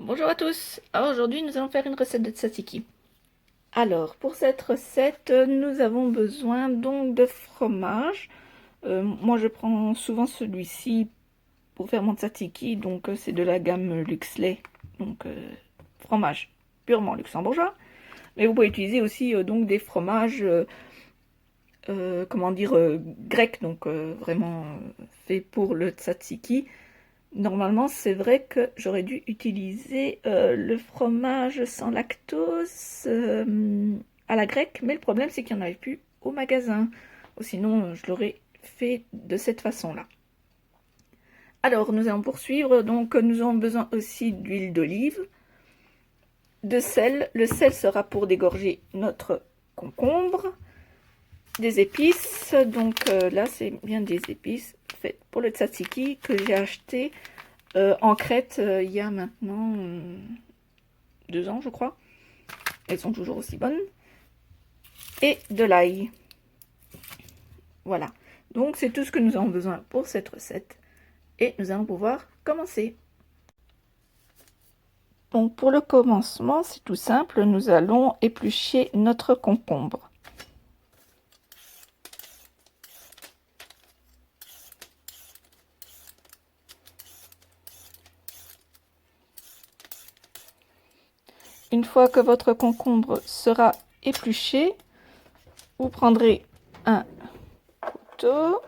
Bonjour à tous. Alors aujourd'hui nous allons faire une recette de tzatziki. Alors pour cette recette nous avons besoin donc de fromage. Moi je prends souvent celui-ci pour faire mon tzatziki, donc c'est de la gamme Luxley, donc fromage purement luxembourgeois. Mais vous pouvez utiliser aussi donc des fromages comment dire grecs, donc vraiment faits pour le tzatziki. Normalement, c'est vrai que j'aurais dû utiliser le fromage sans lactose à la grecque, mais le problème c'est qu'il n'y en avait plus au magasin. Ou sinon, je l'aurais fait de cette façon-là. Alors, nous allons poursuivre. Donc, nous avons besoin aussi d'huile d'olive, de sel. Le sel sera pour dégorger notre concombre, des épices. Donc là, c'est bien des épices faites pour le tzatziki que j'ai acheté en Crète il y a maintenant 2 ans, je crois. Elles sont toujours aussi bonnes. Et de l'ail. Voilà. Donc c'est tout ce que nous avons besoin pour cette recette. Et nous allons pouvoir commencer. Donc pour le commencement, c'est tout simple. Nous allons éplucher notre concombre. Une fois que votre concombre sera épluché, vous prendrez un couteau,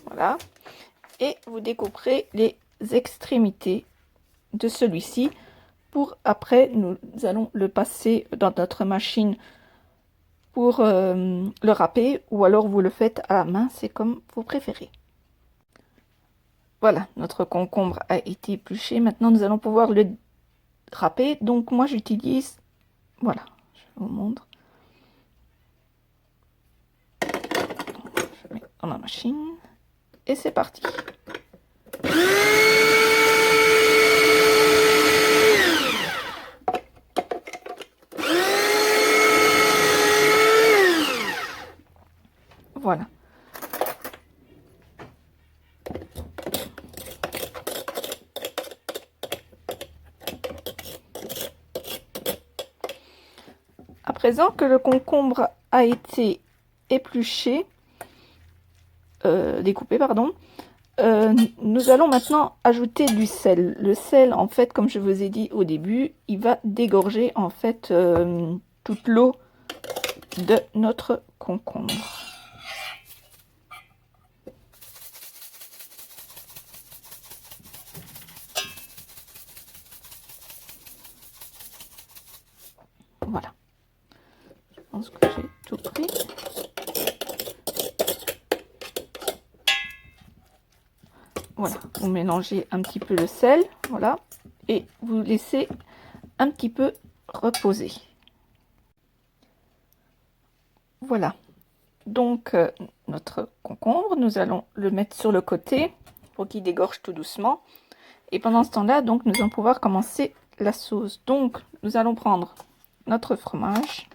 voilà, et vous découperez les extrémités de celui-ci pour après nous allons le passer dans notre machine pour le râper, ou alors vous le faites à la main, c'est comme vous préférez. Voilà, notre concombre a été épluché. Maintenant nous allons pouvoir le râper. Donc moi j'utilise, voilà, je vous montre, je mets dans ma machine et c'est parti. Voilà. À présent que le concombre a été épluché, découpé, pardon, nous allons maintenant ajouter du sel. Le sel, en fait, comme je vous ai dit au début, il va dégorger en fait toute l'eau de notre concombre. Voilà. Je pense que j'ai tout pris. Voilà, vous mélangez un petit peu le sel, voilà, et vous laissez un petit peu reposer. Voilà, donc notre concombre, nous allons le mettre sur le côté pour qu'il dégorge tout doucement. Et pendant ce temps-là, donc, nous allons pouvoir commencer la sauce. Donc, nous allons prendre notre fromage.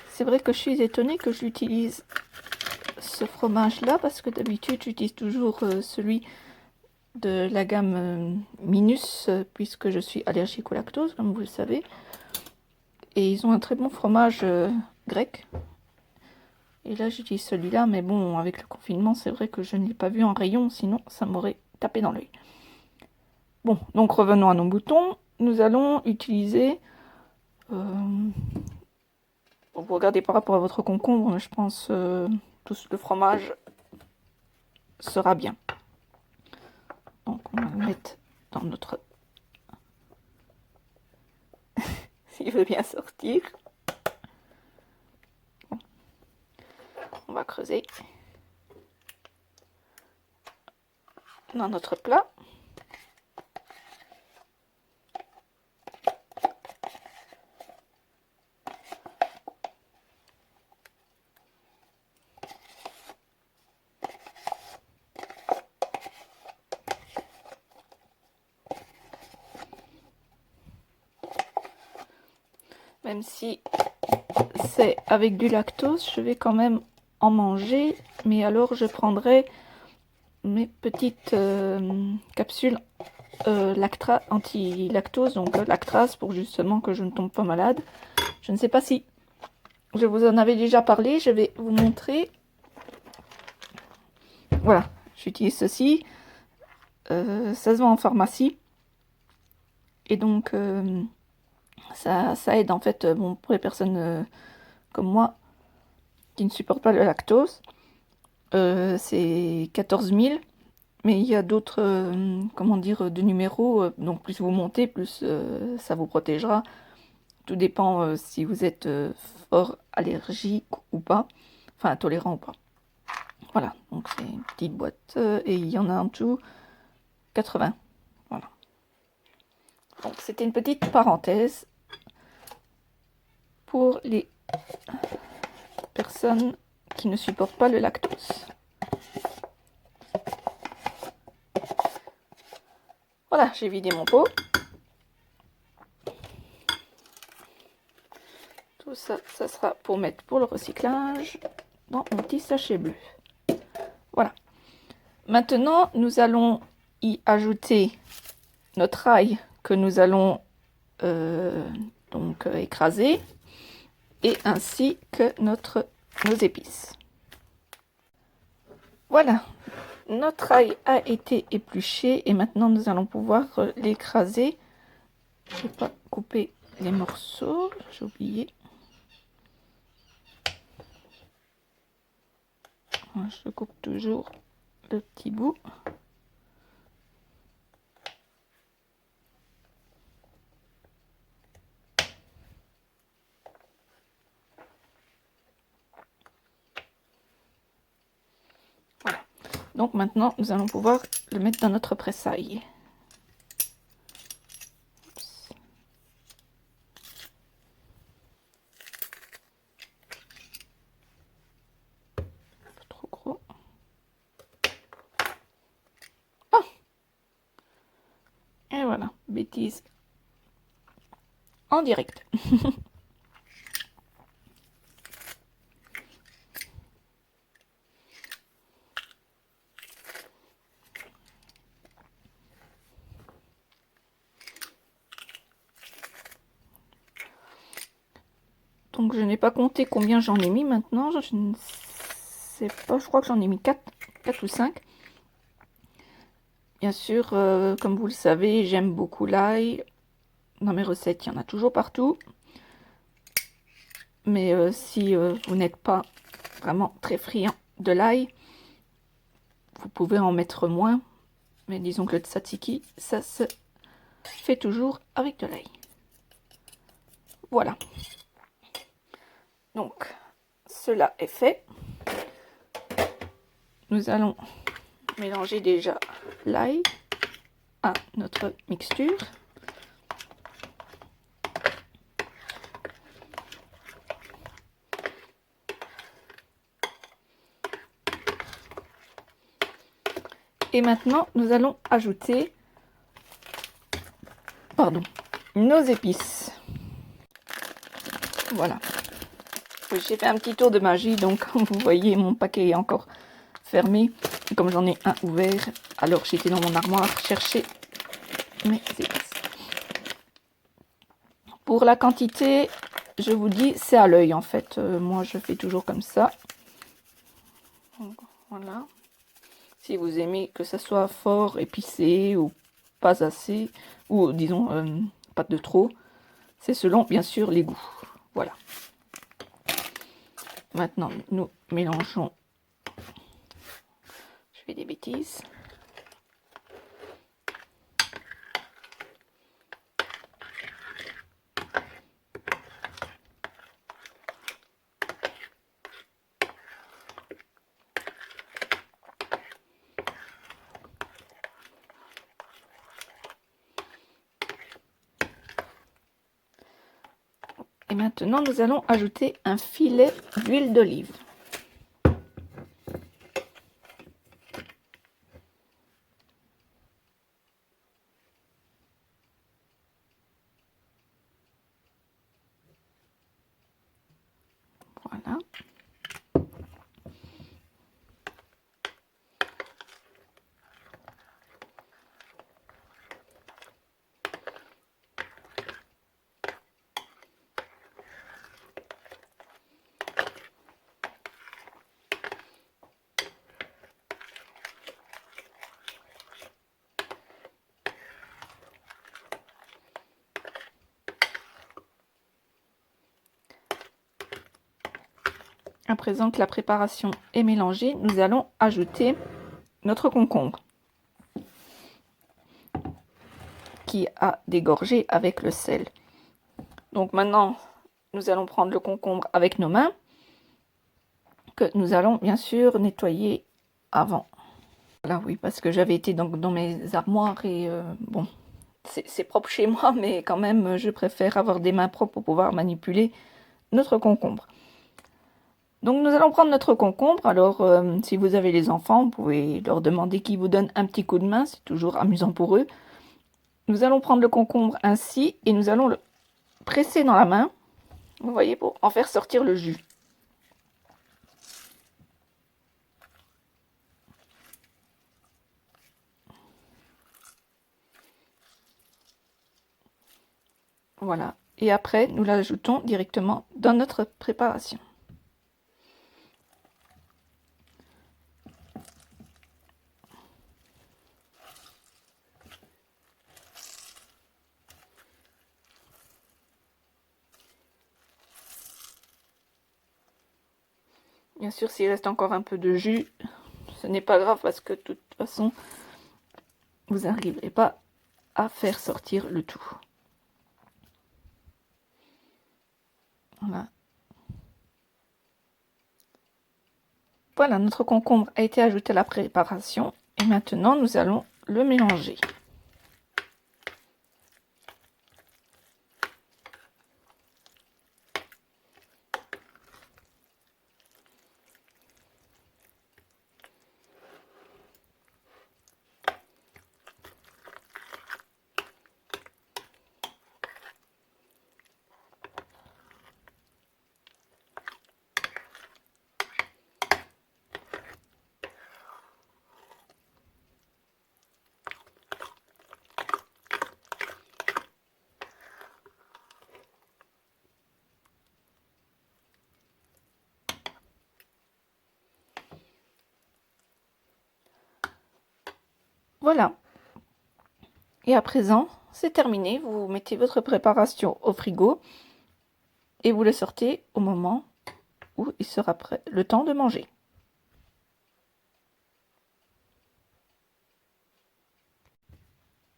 C'est vrai que je suis étonnée que j'utilise ce fromage-là, parce que d'habitude, j'utilise toujours celui de la gamme Minus, puisque je suis allergique au lactose, comme vous le savez. Et ils ont un très bon fromage grec. Et là, j'utilise celui-là, mais bon, avec le confinement, c'est vrai que je ne l'ai pas vu en rayon, sinon ça m'aurait tapé dans l'œil. Bon, donc revenons à nos boutons. Nous allons utiliser... vous regardez par rapport à votre concombre, mais je pense tout le fromage sera bien. Donc on va le mettre dans notre... S'il veut bien sortir. Bon. On va creuser dans notre plat. Même si c'est avec du lactose, je vais quand même en manger, mais alors je prendrai mes petites capsules anti-lactose, donc Lactase, pour justement que je ne tombe pas malade. Je ne sais pas si je vous en avais déjà parlé, je vais vous montrer. Voilà, j'utilise ceci. Ça se vend en pharmacie. Et donc, ça aide en fait bon, pour les personnes comme moi qui ne supportent pas le lactose. C'est 14 000. Mais il y a d'autres, comment dire, de numéros. Donc plus vous montez, plus ça vous protégera. Tout dépend si vous êtes fort allergique ou pas. Enfin, intolérant ou pas. Voilà, donc c'est une petite boîte. Et il y en a en tout 80. Voilà. Donc c'était une petite parenthèse pour les personnes qui ne supportent pas le lactose. Voilà, j'ai vidé mon pot. Tout ça, ça sera pour mettre pour le recyclage dans mon petit sachet bleu. Voilà. Maintenant, nous allons y ajouter notre ail que nous allons donc écraser et ainsi que nos épices. Voilà, notre ail a été épluché et maintenant nous allons pouvoir l'écraser. Je n'ai pas coupé les morceaux, j'ai oublié. Je coupe toujours le petit bout. Voilà. Donc maintenant, nous allons pouvoir le mettre dans notre presse-ail. Pas trop gros. Ah! Et voilà, bêtise en direct. Donc je n'ai pas compté combien j'en ai mis maintenant. Je ne sais pas, je crois que j'en ai mis 4 ou 5. Bien sûr, comme vous le savez, j'aime beaucoup l'ail. Dans mes recettes, il y en a toujours partout. Mais si vous n'êtes pas vraiment très friand de l'ail, vous pouvez en mettre moins. Mais disons que le tzatziki, ça se fait toujours avec de l'ail. Voilà. Donc, cela est fait. Nous allons mélanger déjà l'ail à notre mixture. Et maintenant, nous allons ajouter, nos épices. Voilà. J'ai fait un petit tour de magie, donc vous voyez, mon paquet est encore fermé. Et comme j'en ai un ouvert, alors j'étais dans mon armoire chercher mes épices. Pour la quantité, je vous dis, c'est à l'œil en fait. Moi, je fais toujours comme ça. Donc, voilà. Si vous aimez que ça soit fort, épicé ou pas assez, ou disons pas de trop, c'est selon bien sûr les goûts. Voilà. Maintenant, nous mélangeons. Je fais des bêtises. Et maintenant, nous allons ajouter un filet d'huile d'olive. Voilà. À présent que la préparation est mélangée, nous allons ajouter notre concombre qui a dégorgé avec le sel. Donc maintenant, nous allons prendre le concombre avec nos mains que nous allons bien sûr nettoyer avant. Voilà, oui, parce que j'avais été donc dans mes armoires et bon, c'est propre chez moi, mais quand même, je préfère avoir des mains propres pour pouvoir manipuler notre concombre. Donc nous allons prendre notre concombre. Alors si vous avez les enfants, vous pouvez leur demander qu'ils vous donnent un petit coup de main, c'est toujours amusant pour eux. Nous allons prendre le concombre ainsi et nous allons le presser dans la main, vous voyez, pour en faire sortir le jus. Voilà, et après nous l'ajoutons directement dans notre préparation. Bien sûr, s'il reste encore un peu de jus, ce n'est pas grave parce que de toute façon, vous n'arriverez pas à faire sortir le tout. Voilà. Voilà, notre concombre a été ajouté à la préparation et maintenant nous allons le mélanger. Voilà. Et à présent, c'est terminé. Vous mettez votre préparation au frigo et vous le sortez au moment où il sera prêt, le temps de manger.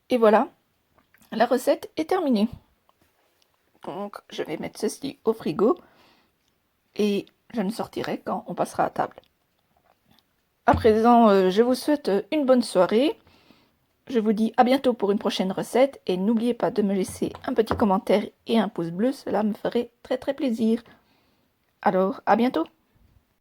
Et voilà, la recette est terminée. Donc, je vais mettre ceci au frigo et je ne sortirai quand on passera à table. À présent, je vous souhaite une bonne soirée. Je vous dis à bientôt pour une prochaine recette et n'oubliez pas de me laisser un petit commentaire et un pouce bleu, cela me ferait très plaisir. Alors, à bientôt!